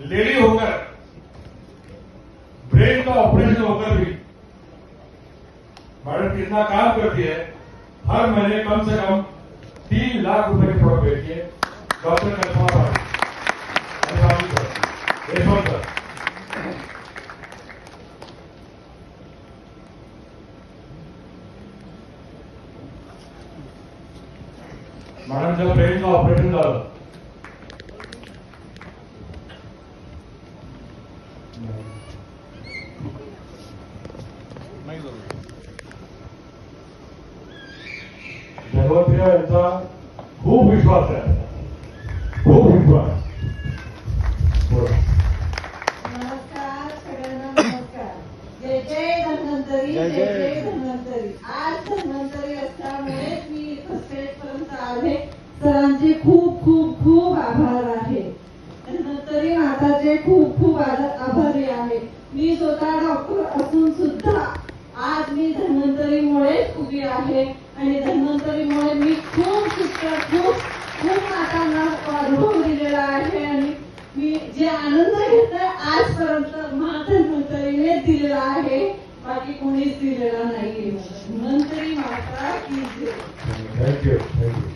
Lady होकर brain का operation होकर भी मैडम कितना काम करती है। हर महीने कम से कम 3 लाख रुपए की प्रोडक्ट बेचती है। डॉक्टर कल्पना यशवंत मॅडमचं ब्रेनचं ऑपरेशन झालं। जगवंतीराव यांचा खूप विश्वास आहे, खूप विश्वास। नमस्कार सगळ्यांना, नमस्कार। जय जय धन्वंतरी, जय जय धन्वंतरी। आज धन्वंतरी असल्यामुळे मी स्टेजपर्यंत आले। सरांचे खूप खूप खूप आभार आहे। धन्वंतरी माताचे खूप खूप आभारी आहे। मी स्वतः डॉक्टर असून सुद्धा आज मी धन्वंतरीमुळेच उभी आहे आणि धन्वंतरीमुळे मी खूप खूप मातांना अनुभव दिलेला आहे आणि मी जे आनंद घेतोय आजपर्यंत धन्वंतरीने दिलेला आहे, बाकी कोणीच दिलेला नाहीये। धन्वंतरी माता की जय। Thank you thank you.